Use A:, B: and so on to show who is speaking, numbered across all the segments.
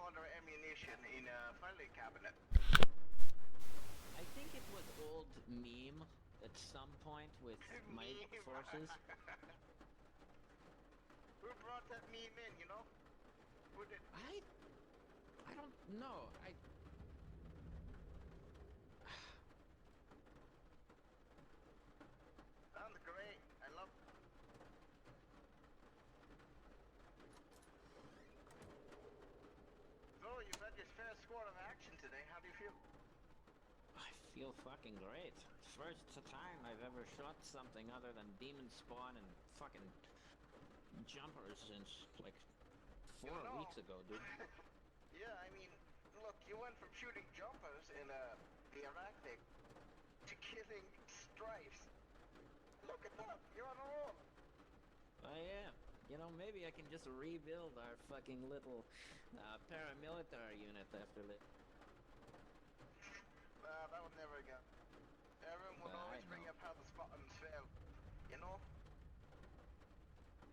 A: all their ammunition in a filing cabinet.
B: I think it was old meme at some point with my
A: Meme.
B: forces.
A: Who brought that meme in, you know? Who did?
B: I don't know.
A: Sounds great. I love. So you've had your fair score of action today. How do you feel?
B: I feel fucking great. First time I've ever shot something other than demon spawn and fucking jumpers since like
A: You
B: 4
A: know.
B: weeks ago, dude.
A: Yeah, I mean, look, you went from shooting jumpers in the Arachne to killing stripes. Look at that. You're on a roll.
B: I am. You know, maybe I can just rebuild our fucking little paramilitary unit after this.
A: That would never go. Everyone would always
B: I
A: bring
B: know
A: up how the Spartans fell. You know?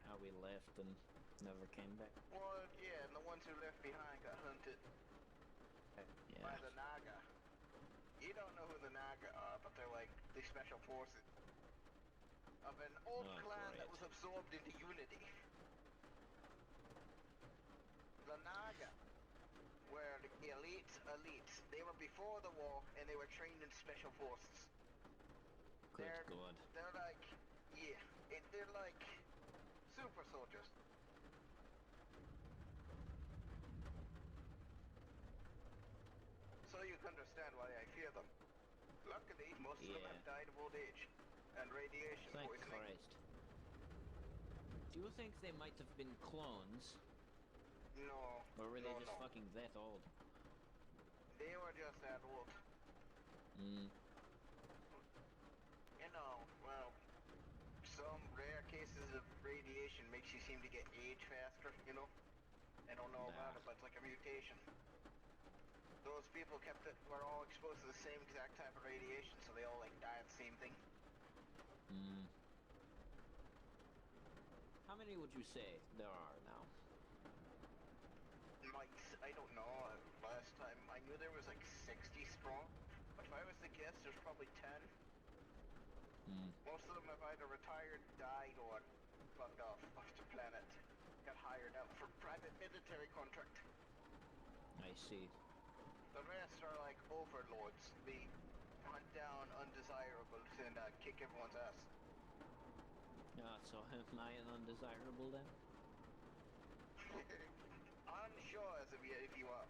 B: how we left and never came back.
A: Well, yeah, and the ones who left behind got hunted by
B: Yeah.
A: the Naga. You don't know who the Naga are, but they're like the special forces of an old
B: Oh,
A: clan that
B: great.
A: was absorbed into Unity. The Naga were the elites. They were before the war, and they were trained in special forces.
B: Good God.
A: They're like, yeah, they're like super soldiers. So you can understand why I fear them. Luckily, most of them
B: Yeah.
A: have died of old age and radiation
B: Thank
A: poisoning.
B: Christ. Do you think they might have been clones?
A: No.
B: Or were they
A: no,
B: just
A: no.
B: fucking that old?
A: They were just that old.
B: Hmm.
A: You know, well, some rare cases of radiation makes you seem to get age faster, you know? I don't know about it, but it's like a mutation. Those people were all exposed to the same exact type of radiation, so they all like die of the same thing.
B: Hmm. How many would you say there are now?
A: Mice, I don't know. Last time I knew there was like 60 strong, but if I was to guess, there's probably 10.
B: Hmm.
A: Most of them have either retired, died, or fucked off the planet. Got hired out for private military contract.
B: I see.
A: The rest are like overlords. They hunt down undesirables and kick everyone's ass.
B: So am I an undesirable then?
A: Unsure as if you are.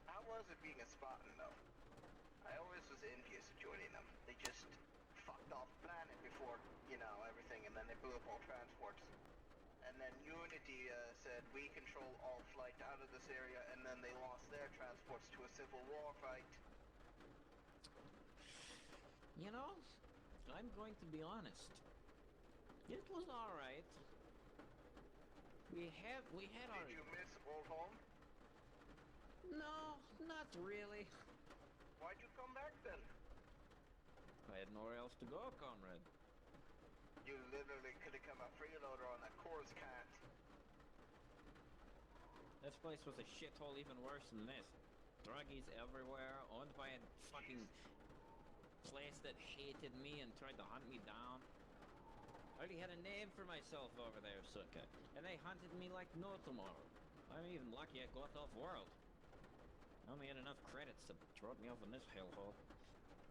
A: How was it being a Spartan though? I always was envious of joining them. They just fucked off planet before, you know, everything, and then they blew up all transports. And then Unity said, we control all flight out of this area, and then they lost their transports to a civil war fight.
B: You know, I'm going to be honest. It was alright. We had our...
A: Did you miss old home?
B: No, not really.
A: Why'd you come back then?
B: I had nowhere else to go, Conrad.
A: You literally could have come a freeloader on that Coruscant.
B: This place was a shithole even worse than this. Druggies everywhere, owned by a fucking place that hated me and tried to hunt me down. I already had a name for myself over there, sucker. And they hunted me like no tomorrow. I'm even lucky I got off world. I only had enough credits to drop me off in this hellhole.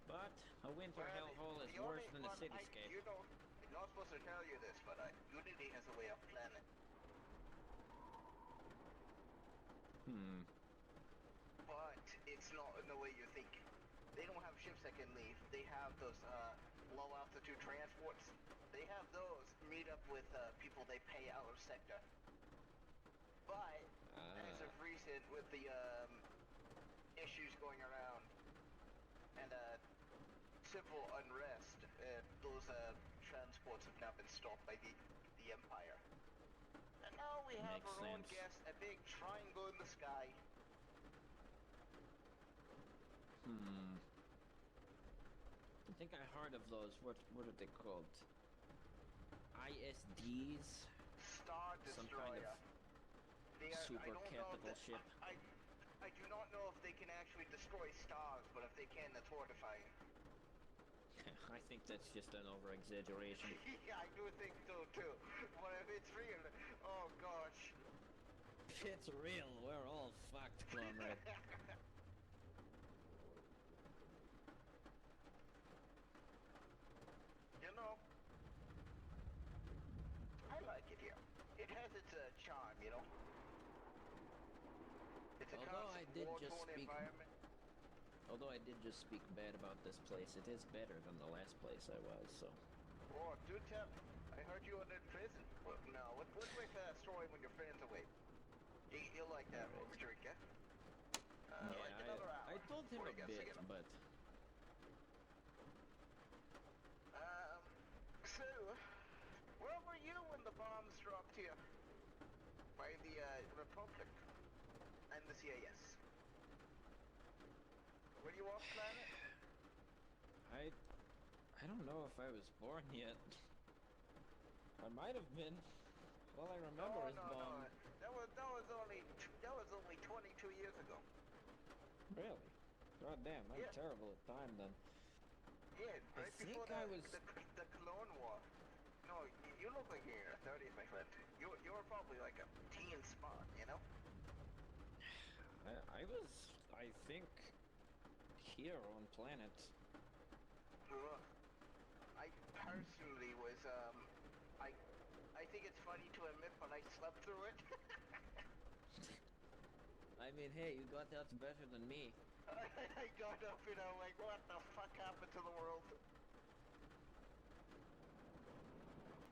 B: But a winter hellhole is worse than a cityscape.
A: I'm not supposed to tell you this, but Unity has a way of planning. But it's not in the way you think. They don't have ships that can leave. They have those low altitude transports. They have those meet up with people they pay out of sector. But as of recent, with the issues going around and civil unrest, those transports have now been stopped by the Empire. And now we have
B: Makes
A: our own
B: sense.
A: guest, a big triangle in the sky.
B: I think I heard of those. What are they called? ISDs,
A: Star
B: some
A: Destroyer.
B: kind of
A: They are, I
B: super
A: don't know
B: capital
A: that,
B: ship.
A: I do not know if they can actually destroy stars, but if they can, that's horrifying.
B: I think that's just an over-exaggeration.
A: Yeah, I do think so too. But if it's real, oh gosh.
B: If it's real, we're all fucked, comrade.
A: You know, I like it here. It has its charm, you know. It's a
B: Although I
A: constant
B: did just
A: war-torn
B: speak-
A: environment.
B: Although I did just speak bad about this place, it is better than the last place I was, so...
A: Oh, do tell me. I heard you were in prison. Well, no, let's wait for that story when your friend's away. You'll like that
B: Alright.
A: over drink, yeah?
B: Yeah,
A: Like another hour.
B: I told him
A: before
B: a
A: he gets to
B: bit,
A: get up.
B: but...
A: So, where were you when the bombs dropped here? By the, Republic and the CIS. Were you off planet?
B: I don't know if I was born yet. I might have been. All I remember is
A: no.
B: bomb.
A: That was only 22 years ago.
B: Really? God damn, I'm
A: Yeah.
B: terrible at time then.
A: Yeah,
B: I
A: right
B: think
A: before
B: I
A: the,
B: was...
A: the Clone War. No, you look like you're in your 30s, my friend. You were probably like a teen spawn, you know?
B: I was, I think, here on planet.
A: Ugh. I personally was, I think it's funny to admit, but I slept through it.
B: I mean, hey, you got out better than me.
A: I got up and I'm like, what the fuck happened to the world?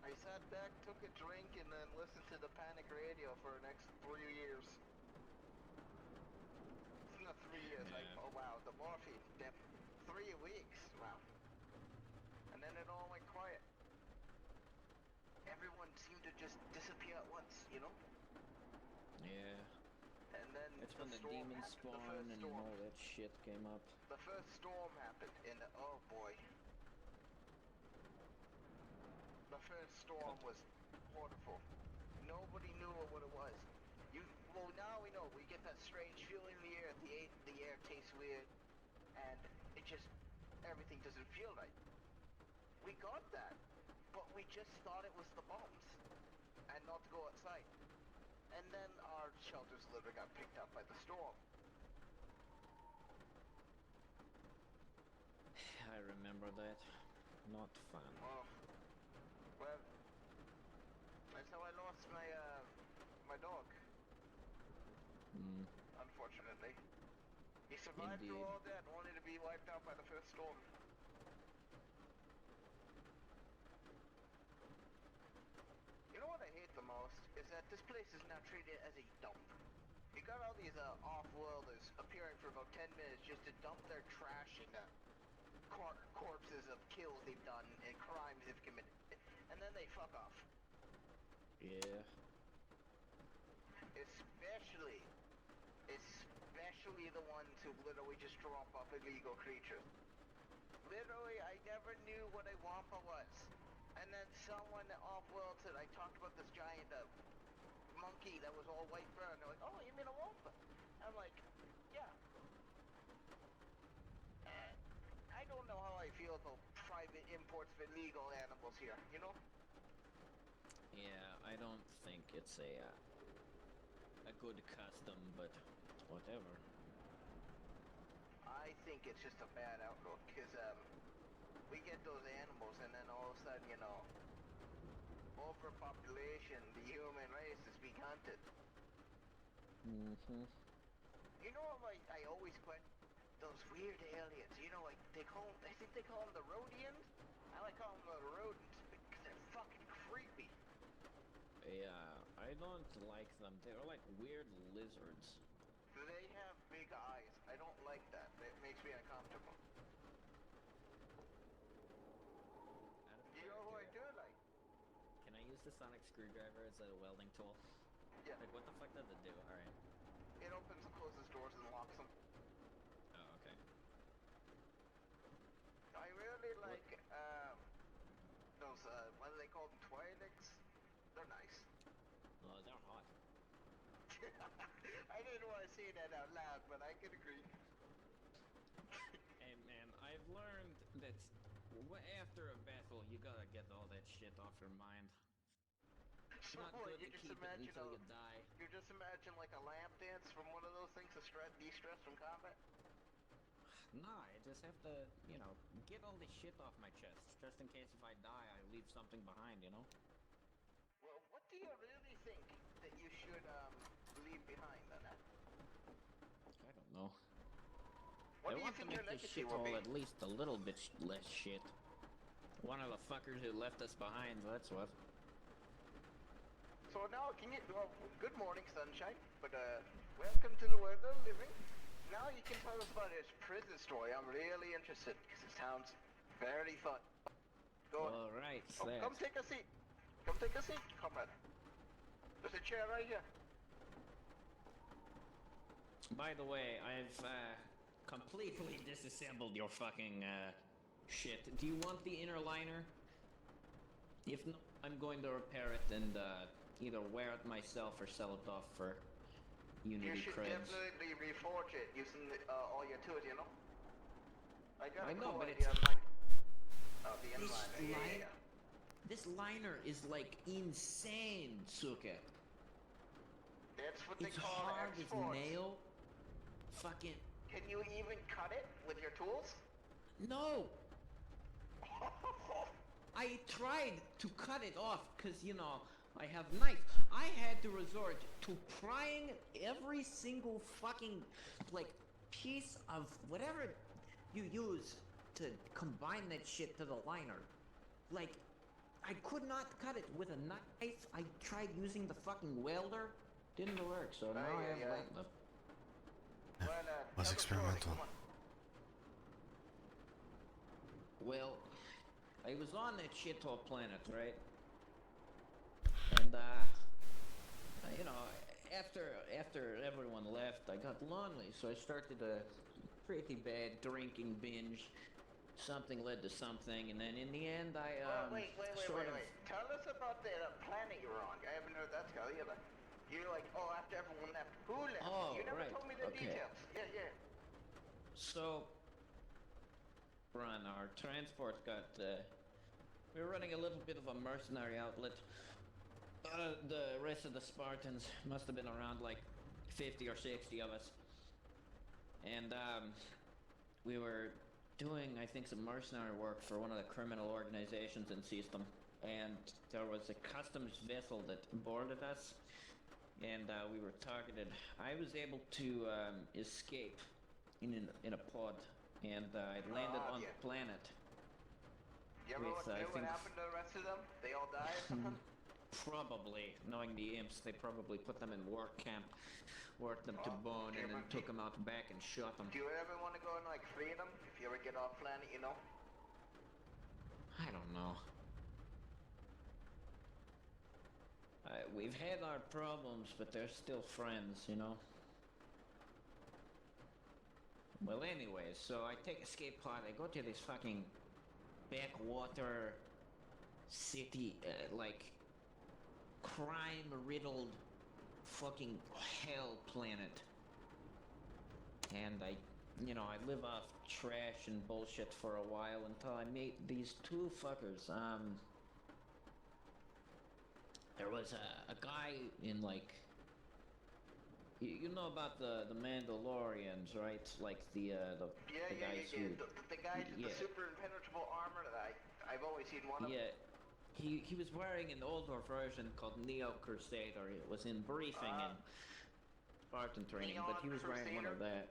A: I sat back, took a drink, and then listened to the Panic Radio for the next 3 years. It's not 3 years,
B: Yeah.
A: oh wow, the morphine, damn, 3 weeks, wow. And then it all went quiet. Everyone seemed to just disappear at once, you know?
B: Yeah.
A: And then
B: That's when the
A: storm
B: demons
A: happened, the
B: spawn
A: first
B: and
A: storm.
B: all that shit came up.
A: The first storm happened, and oh boy. The first storm was wonderful. Nobody knew what it was. Well, now we know. We get that strange feeling in the air. The air tastes weird, and it just everything doesn't feel right. We got that, but we just thought it was the bombs, and not to go outside. And then our shelters literally got picked up by the storm.
B: I remember that. Not fun.
A: Oh, well, that's how I lost my dog.
B: Mm.
A: Unfortunately. He survived through
B: Indeed.
A: all that, only to be wiped out by the first storm. You know what I hate the most? Is that this place is now treated as a dump. You got all these off-worlders appearing for about 10 minutes just to dump their trash in corpses of kills they've done and crimes they've committed. And then they fuck off.
B: Yeah.
A: Especially the ones who literally just drop off illegal creatures. Literally, I never knew what a wampa was. And then someone off-world said, I talked about this giant monkey that was all white fur, and they're like, oh, you mean a wampa? I'm like, yeah. I don't know how I feel about private imports of illegal animals here, you know?
B: Yeah, I don't think it's a good custom, but whatever.
A: I think it's just a bad outlook, because we get those animals and then all of a sudden, you know, overpopulation, the human race is being hunted.
B: Mm-hmm.
A: You know, like, I always question those weird aliens, you know, like, I think they call them the Rhodians? I like calling them the rodents, because they're fucking creepy.
B: Yeah, I don't like them. They're like weird lizards.
A: They have big eyes. I don't like that. It makes me uncomfortable.
B: Out of
A: You know who I
B: character,
A: do like?
B: can I use the sonic screwdriver as a welding tool?
A: Yeah.
B: Like, what the fuck does it do? Alright.
A: It opens and closes doors and locks them.
B: Oh, okay.
A: I really like, those, what do they call them? Twilight I didn't want to say that out loud, but I can agree.
B: Hey man, I've learned that after a battle, you gotta get all that shit off your mind. It's
A: So
B: not
A: what?
B: good
A: You
B: to
A: just
B: keep it
A: imagine
B: until you die.
A: you just imagine like a lamp dance from one of those things to de-stress from combat.
B: Nah, I just have to, you know, get all this shit off my chest. Just in case if I die, I leave something behind, you know?
A: Well, what do you really think that you should leave behind then? Huh?
B: I don't know.
A: What
B: I
A: do you
B: want to
A: think
B: make
A: your
B: this
A: legacy will
B: shithole
A: be?
B: at least a little bit less shit. One of the fuckers who left us behind, that's what.
A: So now, can you? Well, good morning, sunshine. But welcome to the world of living. Now you can tell us about his prison story. I'm really interested because it sounds very fun. Go on.
B: Alright,
A: Oh,
B: that.
A: come take a seat. Come take a seat, comrade. There's a chair right here.
B: By the way, I've completely disassembled your fucking shit. Do you want the inner liner? If not, I'm going to repair it and either wear it myself or sell it off for Unity
A: You should
B: creds.
A: definitely reforge it using all your tools, you know? I got
B: I
A: a
B: know,
A: cool
B: but
A: idea
B: it's
A: of mine. Oh, the
B: this
A: inliner.
B: line.
A: Yeah.
B: This liner is like insane, Suka.
A: That's what they
B: It's
A: call
B: hard as
A: exports.
B: nail. Fucking
A: Can you even cut it with your tools?
B: no. I tried to cut it off because, you know, I have knife. I had to resort to prying every single fucking, like, piece of whatever you use to combine that shit to the liner. Like, I could not cut it with a knife. I tried using the fucking welder. Didn't work, so now I have that left.
A: Well,
C: Was
A: tell the story,
C: experimental.
A: come on.
B: Well, I was on that shithole planet, right? And you know, after everyone left, I got lonely, so I started a pretty bad drinking binge. Something led to something, and then in the end, I
A: Wait.
B: sort of.
A: Tell us about the planet you're on. I haven't heard that tell either. You're like, oh, after everyone left. Who left?
B: Oh,
A: You never
B: right.
A: told me the
B: Okay.
A: details. Yeah.
B: So, Ron, our transport got. We were running a little bit of a mercenary outlet. The rest of the Spartans must have been around like 50 or 60 of us. And we were doing, I think, some mercenary work for one of the criminal organizations in System. And there was a customs vessel that boarded us, and we were targeted. I was able to escape in a pod, and I landed on
A: yeah.
B: the planet.
A: You ever
B: With, I
A: know what
B: think-
A: happened to the rest of them? They all died or something?
B: Probably, knowing the imps, they probably put them in work camp, worked them to bone, and then took them out back and shot them.
A: Do you ever want to go and like free them? If you ever get off planet, you know?
B: I don't know. We've had our problems, but they're still friends, you know? Well, anyways, so I take escape pod, I go to this fucking backwater city, like crime-riddled fucking hell planet. And I live off trash and bullshit for a while until I meet these two fuckers. There was a guy in like, you know about the Mandalorians, right? Like the guys who...
A: The guys with the super impenetrable armor that I've always seen one of.
B: Yeah. He was wearing an older version called Neo Crusader. It was in briefing and Spartan training, but he was wearing one of that.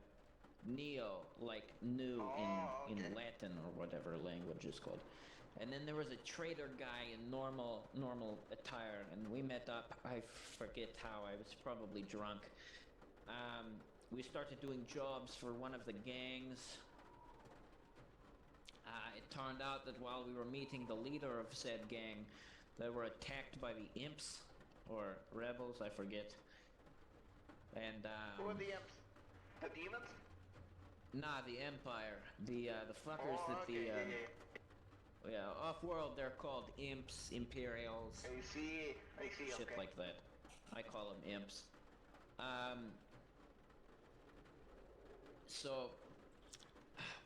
B: Neo, like new in Latin or whatever language is called. And then there was a trader guy in normal attire, and we met up. I forget how. I was probably drunk. We started doing jobs for one of the gangs. It turned out that while we were meeting the leader of said gang, they were attacked by the imps or rebels, I forget. And
A: Who are the imps? The demons?
B: Nah, the Empire. The fuckers that yeah, off-world they're called imps, Imperials.
A: I see.
B: Shit
A: Okay.
B: like that. I call them imps. Um, so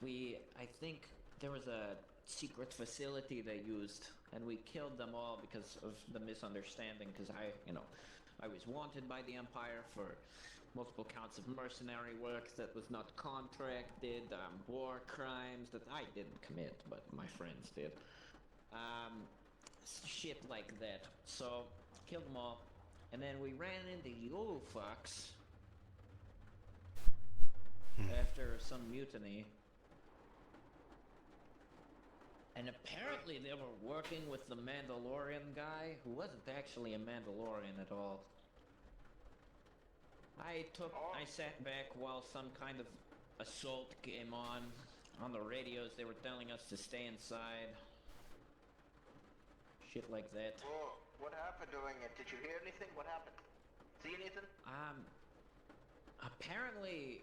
B: I think there was a secret facility they used, and we killed them all because of the misunderstanding. Because I was wanted by the Empire for multiple counts of mercenary work that was not contracted, war crimes that I didn't commit, but my friends did. Shit like that. So, killed them all. And then we ran into you fucks after some mutiny. And apparently they were working with the Mandalorian guy, who wasn't actually a Mandalorian at all. I sat back while some kind of assault came on. On the radios, they were telling us to stay inside. Shit like that.
A: Whoa, what happened during it? Did you hear anything? What happened? See anything?
B: Apparently,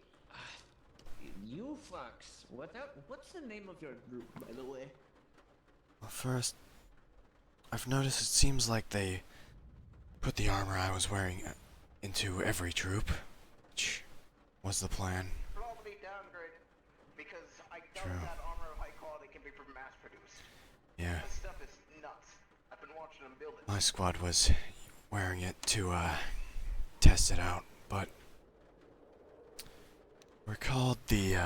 B: you fucks. What's the name of your group, by the way?
C: Well, first, I've noticed it seems like they put the armor I was wearing into every troop, which was the plan.
A: Probably downgraded, because I doubt
C: True.
A: that armor of high quality can be mass-produced.
C: Yeah,
A: This stuff is nuts. I've been watching them build it.
C: my squad was wearing it to test it out, but we're called the
A: You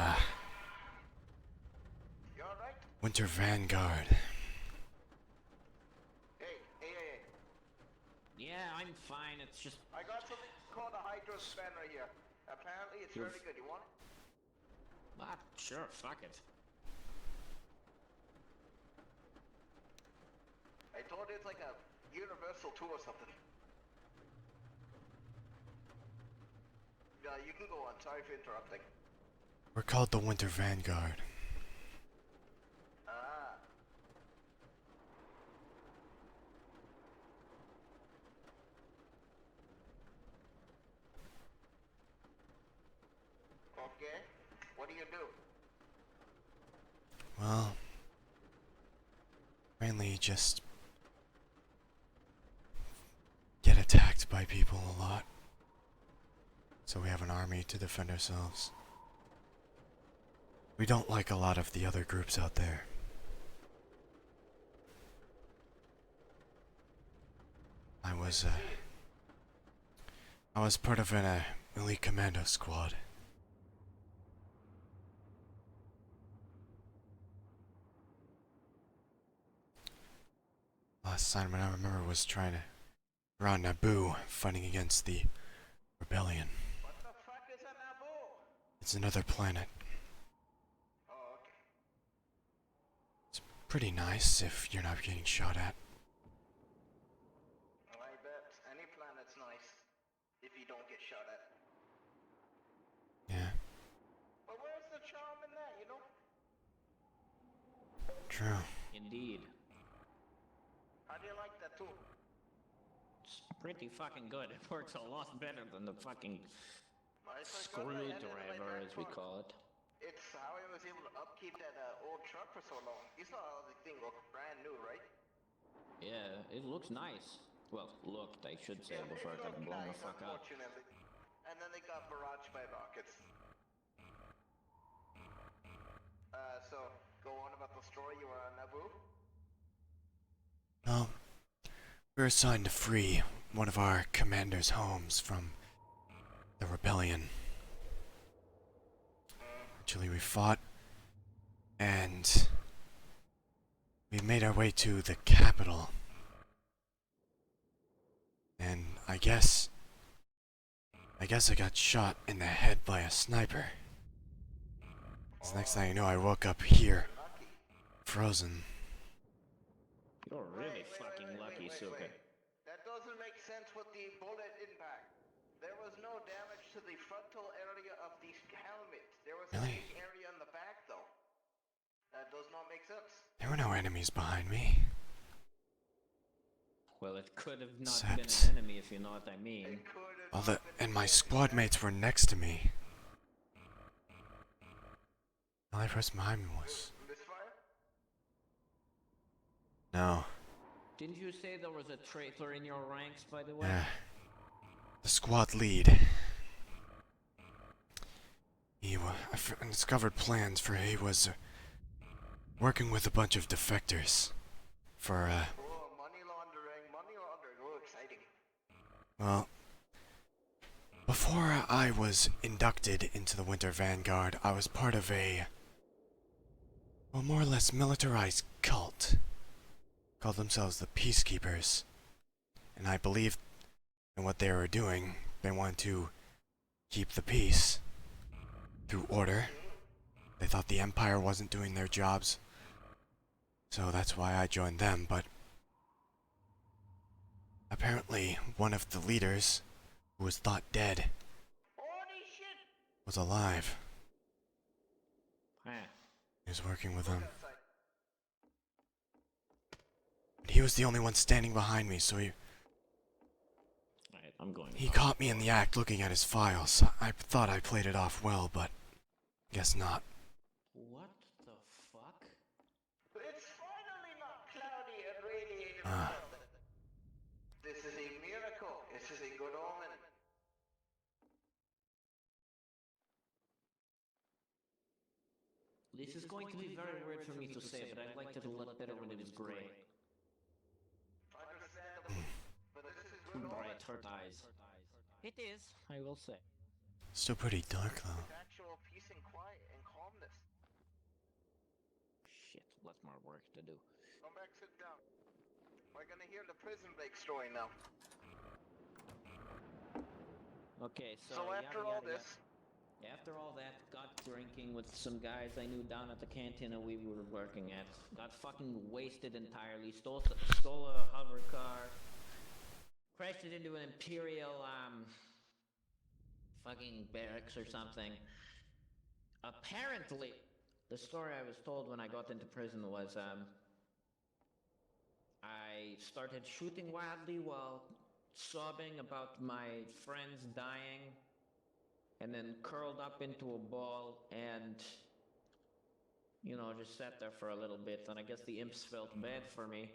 A: alright?
C: Winter Vanguard.
A: Hey.
B: Yeah, I'm fine. It's just
A: I got something called a hydro spanner here. Apparently it's really good. You want it?
B: sure, fuck it.
A: I told you it's like a universal tool or something. You can go on. Sorry for interrupting.
C: We're called the Winter Vanguard.
A: Ah. Okay. What do you do?
C: Well, mainly just get attacked by people a lot. So we have an army to defend ourselves. We don't like a lot of the other groups out there. I was part of an elite commando squad. Last assignment I remember was trying to around Naboo, fighting against the rebellion.
A: What the fuck is a Naboo?
C: It's another planet.
A: Oh, okay.
C: It's pretty nice if you're not getting shot at.
A: I bet any planet's nice if you don't get shot at.
C: Yeah,
A: But where's the charm in that, you know?
C: true.
B: Indeed.
A: How do you like that tool?
B: It's pretty fucking good. It works a lot better than the fucking screwdriver, as we call it.
A: It's how I was able to upkeep that old truck for so long. You saw how the thing looked brand new, right?
B: Yeah, it looks nice. Well, looked, I should say, before it got
A: looked
B: blown the
A: nice,
B: fuck up.
A: unfortunately. And then they got barraged by rockets. So, go on about the story. You were on Naboo?
C: Well, we were assigned to free one of our commander's homes from the rebellion. Actually, we fought, and we made our way to the capital. And I guess I got shot in the head by a sniper. So next thing you know, I woke up here, frozen.
B: You're really fucking lucky, Suka.
A: That doesn't make sense with the bullet impact. There was no damage to the frontal area of the helmet. There was a
C: Really?
A: big area in the back, though. That does not make sense.
C: There were no enemies behind me.
B: Well, it could have not
C: Except-
B: been an enemy, if you know what I mean.
A: It could have
C: All
A: not
C: the
A: been
C: and my
A: the
C: squad mates were next to me. The only person behind me was
A: misfire.
C: no.
B: Didn't you say there was a traitor in your ranks, by the way?
C: The squad lead. I discovered plans for he was working with a bunch of defectors for,
A: Oh, money laundering. Oh, exciting.
C: well, before I was inducted into the Winter Vanguard, I was part of a, well, more or less militarized cult. Called themselves the Peacekeepers. And I believed in what they were doing. They wanted to keep the peace through order. They thought the Empire wasn't doing their jobs. So that's why I joined them, but apparently one of the leaders, who was thought dead,
A: Holy shit!
C: was alive.
B: Huh.
C: He was working with them.
A: Outside.
C: He was the only one standing behind me, so
B: Alright, I'm going.
C: he caught me in the act looking at his files. I thought I played it off well, but guess not.
B: What the fuck?
A: It's finally not cloudy and rainy anymore. This is a miracle. This is a good omen.
B: This is going to be very weird for me to say, but I liked it a lot better when it was gray.
A: Understandable. But this is
B: Too
A: good omen.
B: bright, hurt eyes. It is, I will say.
C: Still pretty dark though.
A: It's actual peace and quiet and calmness.
B: Shit, lot more work to do.
A: Come back, sit down. We're gonna hear the prison break story now.
B: Okay,
A: So after all this,
B: After all that, got drinking with some guys I knew down at the cantina we were working at. Got fucking wasted entirely. Stole a hover car. Crashed it into an Imperial, fucking barracks or something. Apparently, the story I was told when I got into prison was, I started shooting wildly while sobbing about my friends dying, and then curled up into a ball and, you know, just sat there for a little bit. And I guess the imps felt bad for me,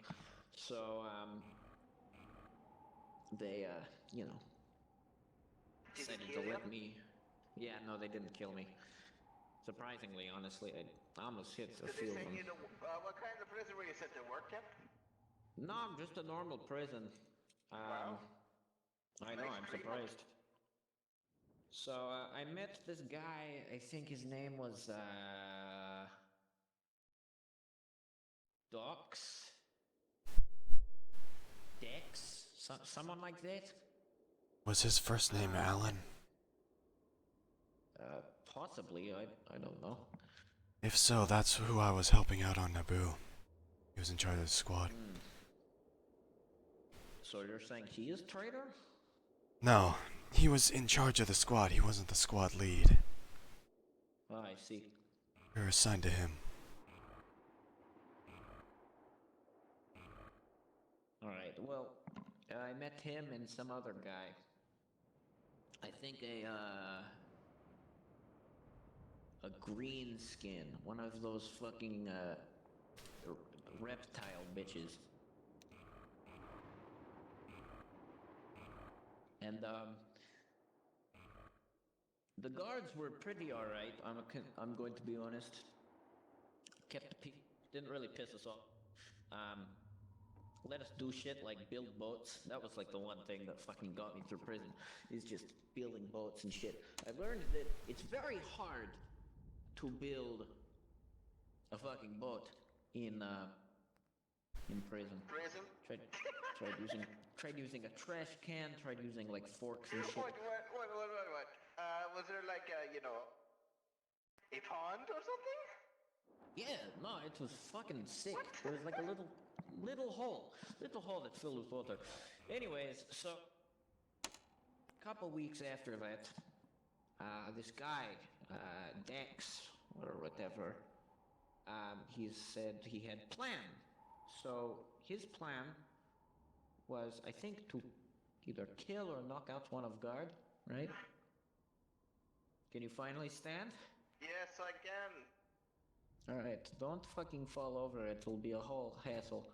B: so they you know, decided to let me. Yeah, no, they didn't kill me. Surprisingly, honestly, I almost hit a
A: did
B: few
A: they
B: of
A: send
B: them.
A: you to what kind of prison were you sent to? Work camp?
B: No, just a normal prison.
A: Wow.
B: I know,
A: Nice
B: I'm
A: treatment.
B: surprised. So, I met this guy, I think his name was, Dox? Dex? Someone like that?
C: Was his first name Alan?
B: Possibly, I don't know.
C: If so, that's who I was helping out on Naboo. He was in charge of the squad.
B: So you're saying he is traitor?
C: No, he was in charge of the squad. He wasn't the squad lead.
B: Oh, I see.
C: We were assigned to him.
B: Alright, well, I met him and some other guy. I think a green skin. One of those fucking, reptile bitches. And, the guards were pretty alright, I'm going to be honest. Didn't really piss us off. Let us do shit like build boats. That was like the one thing that fucking got me through prison, is just building boats and shit. I learned that it's very hard to build a fucking boat in prison.
A: Prison?
B: Tried using a trash can, tried using like forks and shit.
A: What? Was there like a pond or something?
B: Yeah, no, it was fucking sick. There was like a little hole that filled with water. Anyways, so a couple weeks after that, this guy, Dex or whatever, he said he had plan. So his plan was, I think, to either kill or knock out one of guard, right? Can you finally stand?
A: Yes, I can.
B: Alright, don't fucking fall over, it will be a whole hassle.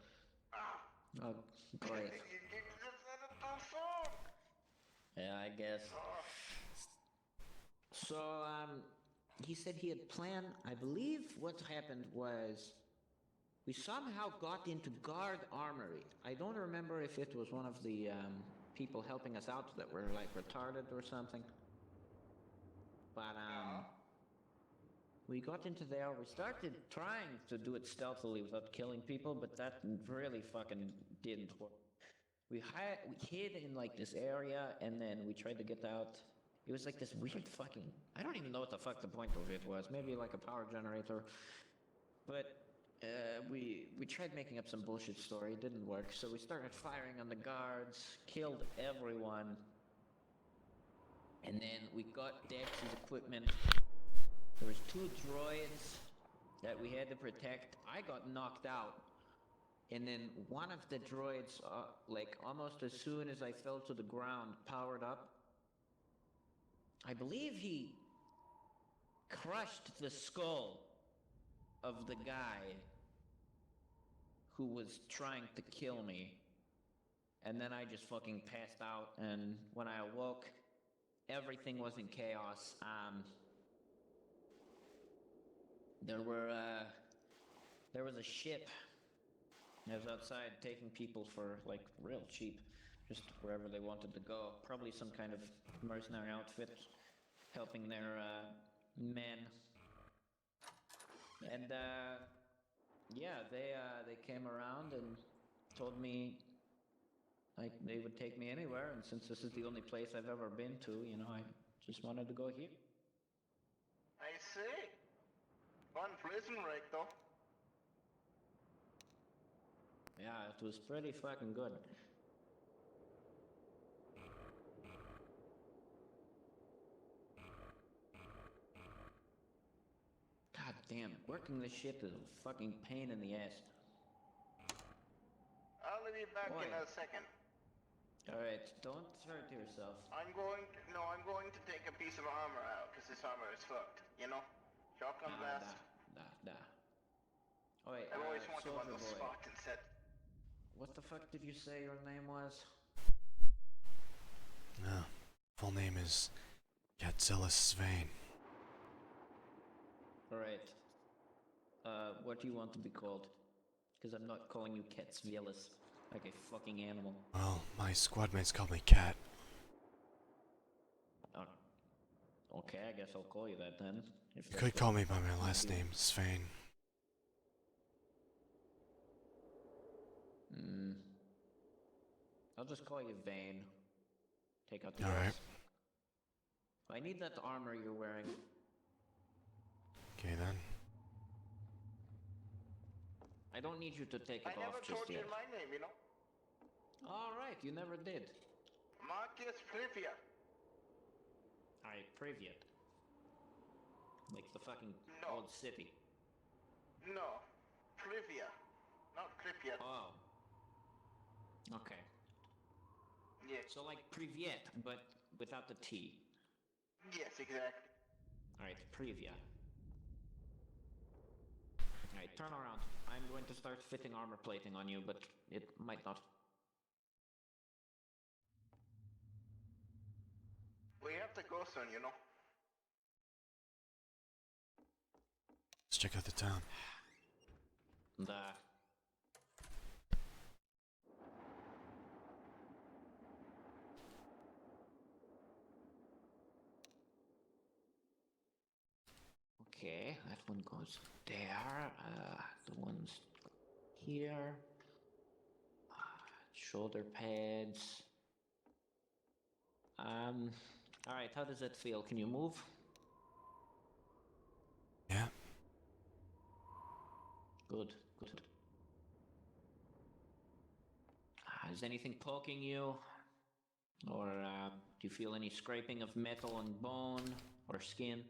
A: Ah.
B: Oh, great.
A: You just said it too soon.
B: Yeah, I guess.
A: Oh.
B: So, he said he had planned. I believe what happened was we somehow got into guard armory. I don't remember if it was one of the people helping us out that were like retarded or something. But we got into there. We started trying to do it stealthily without killing people, but that really fucking didn't work. We hid in like this area, and then we tried to get out. It was like this weird fucking... I don't even know what the fuck the point of it was. Maybe like a power generator. But we tried making up some bullshit story. It didn't work. So we started firing on the guards, killed everyone. And then we got Dex's equipment. There was 2 droids that we had to protect. I got knocked out. And then one of the droids, like almost as soon as I fell to the ground, powered up. I believe he crushed the skull of the guy who was trying to kill me. And then I just fucking passed out, and when I awoke, everything was in chaos. There was a ship that was outside taking people for like real cheap, just wherever they wanted to go. Probably some kind of mercenary outfit helping their men. And yeah, they came around and told me like they would take me anywhere, and since this is the only place I've ever been to, you know, I just wanted to go here.
A: I see. Fun prison break, though.
B: Yeah, it was pretty fucking good. God damn, working this shit is a fucking pain in the ass.
A: I'll be back
B: Boy.
A: in a second.
B: Alright, don't hurt yourself.
A: I'm going to take a piece of armor out, because this armor is fucked, you know? Shotgun blast.
B: Nah. Oh wait,
A: I've always wanted one
B: Soldier
A: of those
B: Boy.
A: Spartan set.
B: What the fuck did you say your name was?
C: No. Full name is Godzilla Svein.
B: Alright. What do you want to be called? Because I'm not calling you Katsvielis, like a fucking animal.
C: Well, my squad mates called me Cat.
B: Okay, I guess I'll call you that then.
C: You could call me by my last name, Svein.
B: I'll just call you Vane. Take out the
C: Alright.
B: S. I need that armor you're wearing.
C: Okay then.
B: I don't need you to take it
A: I never
B: off just
A: told you
B: yet.
A: my name, you know?
B: Alright, you never did.
A: Marcus Privia.
B: Alright, Privyet. Like the fucking
A: No.
B: old city.
A: No. Privia. Not Pripyat.
B: Oh. Okay.
A: Yeah.
B: So like Privyet, but without the T.
A: Yes, exactly.
B: Alright, Privia. Alright, turn around. I'm going to start fitting armor plating on you, but it might not.
A: We have to go soon, you know?
C: Let's check out the town.
B: Okay, that one goes there. The ones here. Shoulder pads. Alright, how does that feel? Can you move?
C: Yeah.
B: Good. Is anything poking you? Or do you feel any scraping of metal and bone or skin?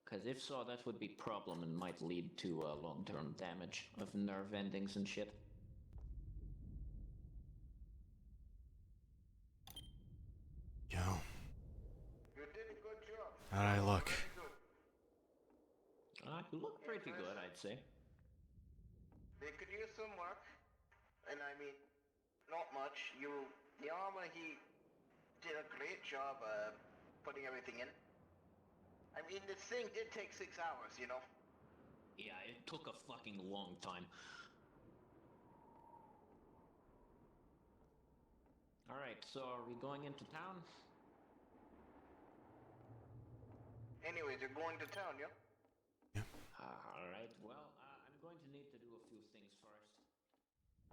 B: Because if so, that would be a problem and might lead to long-term damage of nerve endings and shit.
C: Yo.
A: You did a good job.
C: How'd I look?
B: You look pretty good, I'd say.
A: They could use some work. And I mean, not much. You The armor, he did a great job putting everything in. I mean, this thing did take 6 hours, you know?
B: Yeah, it took a fucking long time. Alright, so are we going into town?
A: Anyways, you're going to town, yeah?
B: Alright, well, I'm going to need to do a few things first.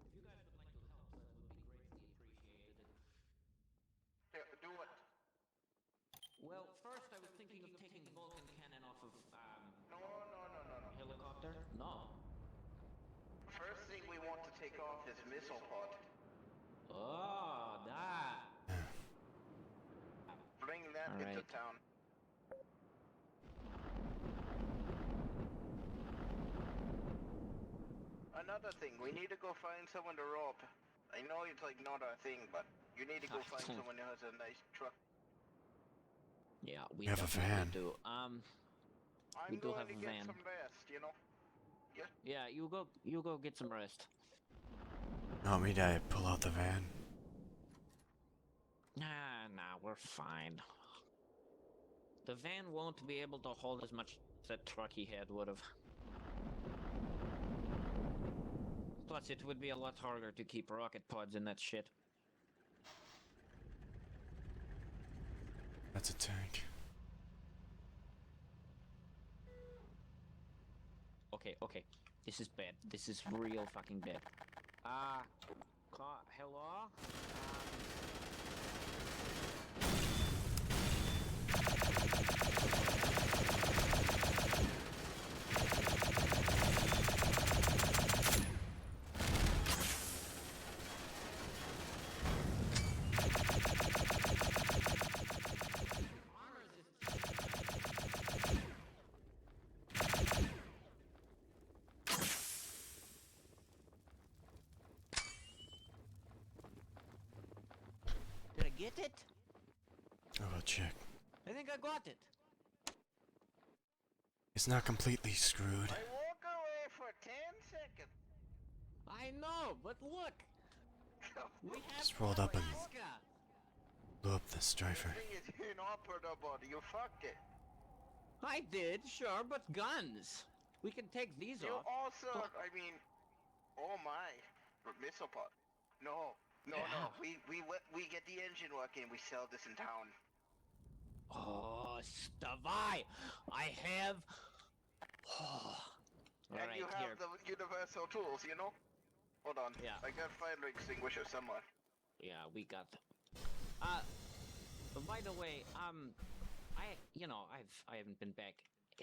B: If you guys would like to help, that would be greatly appreciated.
A: Yeah, do what?
B: Well, first I was thinking of taking the Vulcan cannon off of,
A: No.
B: helicopter? No.
A: First thing we want to take off is missile pod.
B: Oh, that.
A: Bring that into
B: Alright.
A: town. Another thing, we need to go find someone to rob. I know it's like not our thing, but you need to go find someone who has a nice truck.
B: Yeah, we
C: have a
B: definitely
C: van.
B: do. We
A: I'm
B: do
A: going
B: have
A: to
B: a
A: get
B: van.
A: some rest, you know? Yeah.
B: Yeah, you go get some rest.
C: Want me to pull out the van?
B: Nah, we're fine. The van won't be able to hold as much as that truck he had would have. Plus, it would be a lot harder to keep rocket pods in that shit.
C: That's a tank.
B: Okay. This is bad. This is real fucking bad. Hello? Did I get it?
C: I'll check.
B: I think I got it.
C: It's not completely screwed.
A: I walk away for 10 seconds.
B: I know, but look! We have
C: Just rolled up and
B: Alaska!
C: blew up the strifer.
A: This thing is inoperable. You fucked it.
B: I did, sure, but guns! We can take these
A: You
B: off.
A: also, I mean, oh my, missile pod. No.
B: Yeah.
A: We get the engine working. We sell this in town.
B: Oh, Stavai! I have... Oh.
A: And
B: Alright,
A: you have
B: here.
A: the universal tools, you know? Hold on.
B: Yeah.
A: I got fire extinguisher somewhere.
B: Yeah, we got... by the way, I haven't been back.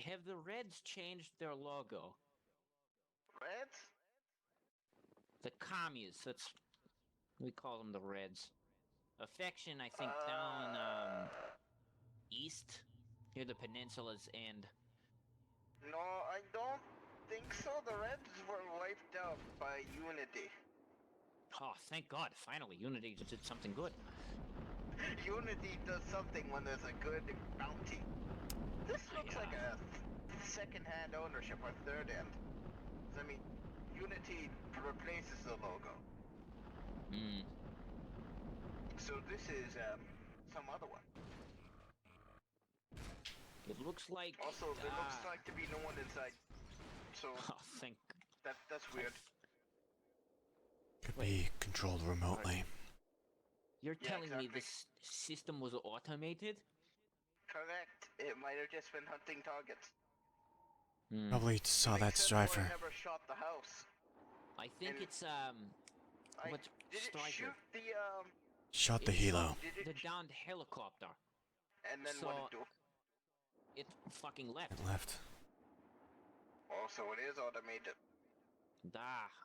B: Have the Reds changed their logo?
A: Reds?
B: The commies, that's... We call them the Reds. Affection, I think, down, east, near the peninsula's end.
A: No, I don't think so. The Reds were wiped out by Unity.
B: Oh, thank God, finally, Unity just did something good.
A: Unity does something when there's a good bounty. This looks
B: Yeah.
A: like a second-hand ownership or third-hand. I mean, Unity replaces the logo.
B: Hmm.
A: So this is, some other one.
B: It looks like...
A: Also, there looks like to be no one inside. So,
B: Oh, thank...
A: that's weird.
C: Could be controlled remotely.
B: You're
A: Yeah,
B: telling me
A: exactly.
B: this system was automated?
A: Correct. It might have just been hunting targets.
B: Hmm.
C: Probably saw that
A: Makes sense why it
C: strifer.
A: never shot the house.
B: I think
A: And-
B: it's,
A: Did it
B: striker?
A: shoot the,
C: Shot the
B: It's
C: helo.
A: did
B: the
A: it,
B: downed helicopter.
A: and then what it do?
B: It fucking left.
C: It left.
A: Also, it is automated.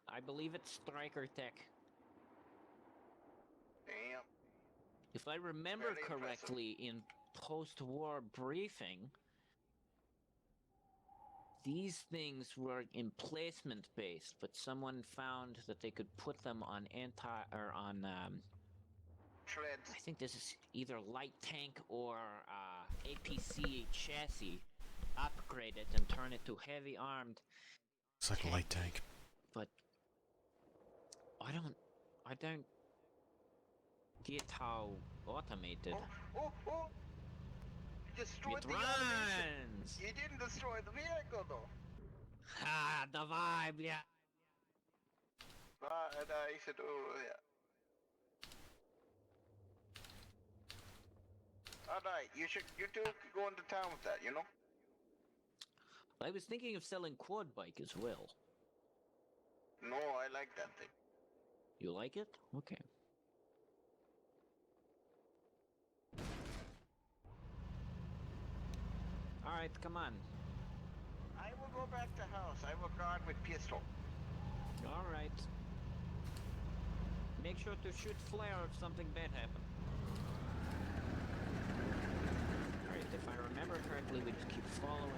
B: I believe it's striker tech.
A: Damn.
B: If I remember
A: Very impressive.
B: correctly, in post-war briefing, these things were emplacement based, but someone found that they could put them on
A: Treads.
B: I think this is either light tank or APC chassis. Upgrade it and turn it to heavy armed.
C: It's like a light tank.
B: But I don't. Get how automated.
A: Oh, oh, oh! You destroyed
B: It
A: the automation.
B: runs!
A: You didn't destroy the vehicle though.
B: Ha! The vibe, yeah.
A: I said, oh yeah. Alright, you two could go into town with that, you know?
B: I was thinking of selling quad bike as well.
A: No, I like that thing.
B: You like it? Okay. Alright, come on.
A: I will go back to house. I will guard with pistol.
B: Alright. Make sure to shoot flare if something bad happens. Alright, if I remember correctly, we just keep following